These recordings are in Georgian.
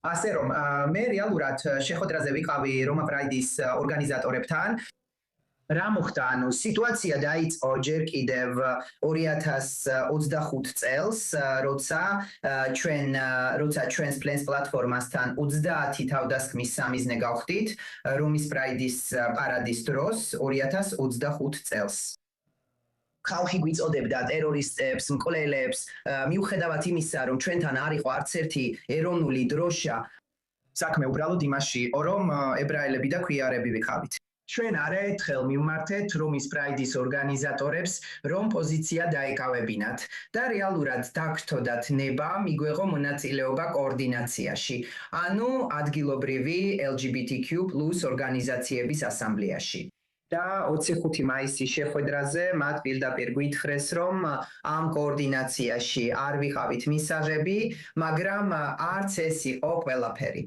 ასე რომ მე რეალურად შეხვედრაზე ვიყავი Roma Pride-ის ორგანიზატორებთან. რა მოხდა? სიტუაცია დაიწყო ჯერ კიდევ 2025 წელს, როცა ჩვენს Plans პლატფორმასთან 30 თავდასხმის სამიზნე გავხდით Romis Pride-ის პარადის დროს 2025 წელს. ხალხი გვიწოდებდა ტერორისტებს, მკვლელებს, მიუხედავად იმისა, რომ ჩვენთან არ იყო არც ერთი ეროვნული დროშა, საქმე უბრალოდ იმაში იყო, რომ ებრაელები და ქვიარები ვიყავით. ჩვენ არაერთხელ მივმართეთ Romis Pride-ის ორგანიზატორებს, რომ პოზიცია დაეკავებინათ და რეალურად დაგვრთოდათ ნება მიგვეღო მონაწილეობა კოორდინაციაში, ანუ ადგილობრივი LGBTQ+ ორგანიზაციების ასამბლეაში. და 25 მაისის შეხვედრაზე მათ პირდაპირ გითხრეს, რომ ამ კოორდინაციაში არ ვიყავით მისაღები, მაგრამ არც ეს იყო ყველაფერი.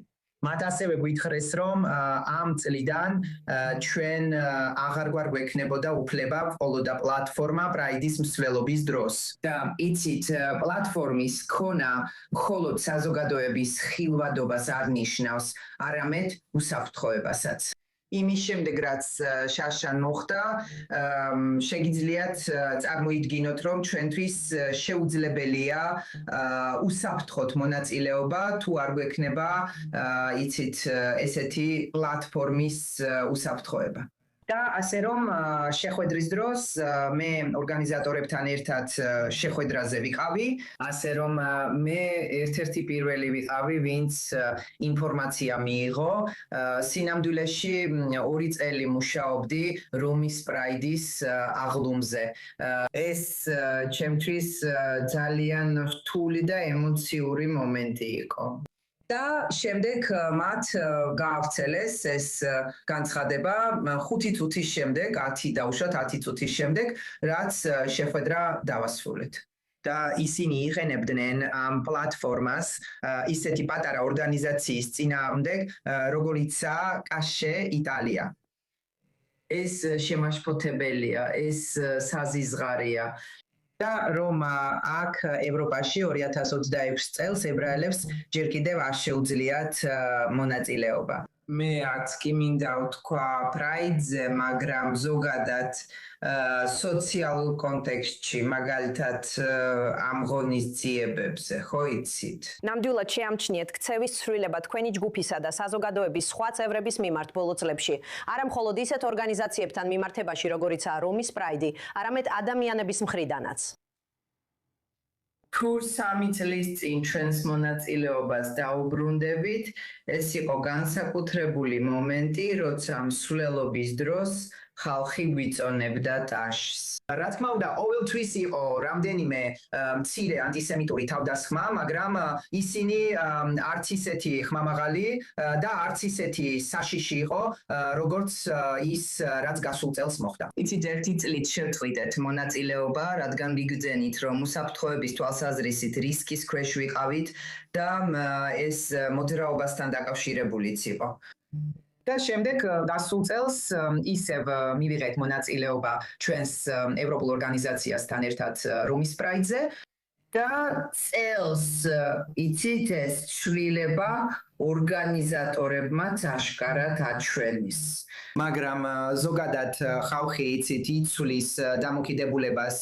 მათ ასევე გითხრეს, რომ ამ წლიდან ჩვენ აღარ გვექნებოდა უფლება ყოლოდა პლატფორმა Pride-ის მსვლელობის დროს. და იცით, პლატფორმის ქონა მხოლოდ საზოგადოების ხილვადობას არ ნიშნავს, არამედ უსაფრთხოებასაც. იმის შემდეგ, რაც შარშან მოხდა, შეგიძლიათ წარმოიდგინოთ, რომ ჩვენთვის შეუძლებელია უსაფრთხოთ მონაწილეობა, თუ არ გვექნება, იცით, ესეთი პლატფორმის უსაფრთხოება. და ასე რომ შეხვედრის დროს მე ორგანიზატორებთან ერთად შეხვედრაზე ვიყავი, ასე რომ მე ერთ-ერთი პირველი ვიყავი, ვინც ინფორმაცია მიიღო. სინამდვილეში 2 წელი მუშაობდი Romis Pride-ის აღლუმზე. ეს ჩემთვის ძალიან რთული და ემოციური მომენტი იყო. და შემდეგ მათ გაავრცელეს ეს განცხადება 5 წუთის შემდეგ, 10 დაუშვათ 10 წუთის შემდეგ, რაც შეხვედრა დავასრულეთ. და ისინი იყენებდნენ ამ პლატფორმას ისეთი პატარა ორგანიზაციის წინააღმდეგ, როგორიცაა Cache Italia. ეს შემაშფოთებელია, ეს საზიზღარია. და რომ აქ ევროპაში 2026 წელს ებრაელებს ჯერ კიდევ არ შეუძლიათ მონაწილეობა. მე არც კი მინდა ვთქვა Pride-ზე, მაგრამ ზოგადად სოციალურ კონტექსტში, მაგალითად ამ ღონისძიებებზე, ხო იცით? ნამდვილად შეამჩნიეთ ქცევის ცვლილება თქვენი ჯგუფისა და საზოგადოების სხვა წევრების მიმართ ბოლო წლებში. არა მხოლოდ ისეთ ორგანიზაციებთან მიმართებაში, როგორიცაა Romis Pride, არამედ ადამიანების მხრიდანაც. თუ 3 წლის წინ ჩვენს მონაწილეობას დაუბრუნდებით, ეს იყო განსაკუთრებული მომენტი, როცა მსვლელობის დროს ხალხი გვიწონებდა ტაშს. რა თქმა უნდა, ყოველთვის იყო რამდენიმე მცირე ანტისემიტური თავდასხმა, მაგრამ ისინი არც ისეთი ხმამაღალი და არც ისეთი საშიში იყო, როგორც ის, რაც გასულ წელს მოხდა. იცით, 1 წლით შევწყვიტეთ მონაწილეობა, რადგან ვიგრძენით, რომ უსაფრთხოების თვალსაზრისით რისკის ქვეშ ვიყავით და ეს მოძრაობასთან დაკავშირებულიც იყო. და შემდეგ გასულ წელს ისევ მივიღეთ მონაწილეობა ჩვენს ევროპულ ორგანიზაციასთან ერთად Romis Pride-ზე და წელს იცით ეს ცვლილება ორგანიზატორებმაც აშკარად აჩვენეს. მაგრამ ზოგადად ხალხი იცით იცვლის დამოკიდებულებას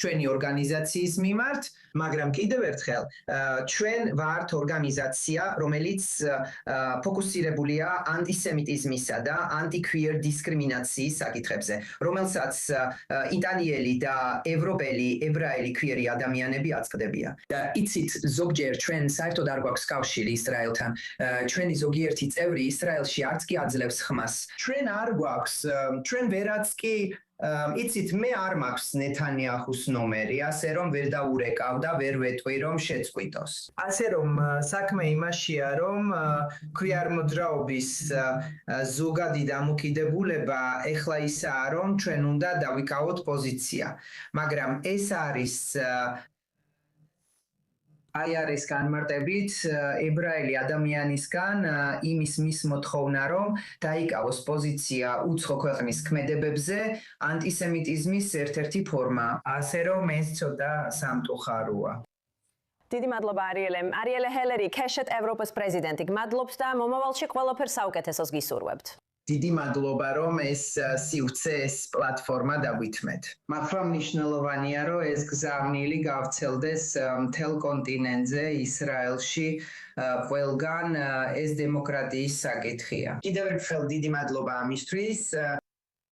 ჩვენი ორგანიზაციის მიმართ, მაგრამ კიდევ ერთხელ ჩვენ ვართ ორგანიზაცია, რომელიც ფოკუსირებულია ანტისემიტიზმისა და ანტიკვიერ დისკრიმინაციის საკითხებზე, რომელსაც იტალიელი და ევროპელი ებრაელი ქვიერი ადამიანები აწყდებიან. და იცით, ზოგჯერ ჩვენ საერთოდ არ გვაქვს კავშირი ისრაელთან. ჩვენი ზოგიერთი წევრი ისრაელში არც კი აძლევს ხმას. ჩვენ არ გვაქვს, ჩვენ ვერაც კი იცით, მე არ მაქვს ნეთანიაჰუს ნომერი, ასე რომ ვერ დაურეკავ და ვერ ვეტყვი, რომ შეწყვიტოს. ასე რომ საქმე იმაშია, რომ ქვიარ მოძრაობის ზოგადი დამოკიდებულება ეხლა ისაა, რომ ჩვენ უნდა დავიკავოთ პოზიცია. მაგრამ ეს არის აი არის განმარტებით ებრაელი ადამიანისგან იმის მის მოთხოვნა, რომ დაიკავოს პოზიცია უცხო ქვეყნის ქმედებებზე ანტისემიტიზმის ერთ-ერთი ფორმა, ასე რომ ეს ცოტა სამწუხაროა. დიდი მადლობა არიელე. არიელე ჰელერი, ქეშეთ ევროპის პრეზიდენტი. გმადლობთ და მომავალში ყველაფერს საუკეთესოს გისურვებთ. დიდი მადლობა, რომ ეს სივრცე, ეს პლატფორმა დაგვითმეთ. მართლა მნიშვნელოვანია, რომ ეს გზავნილი გავრცელდეს მთელ კონტინენტზე, ისრაელში, ყველგან ეს დემოკრატიის საკითხია. კიდევ ერთხელ დიდი მადლობა ამისთვის.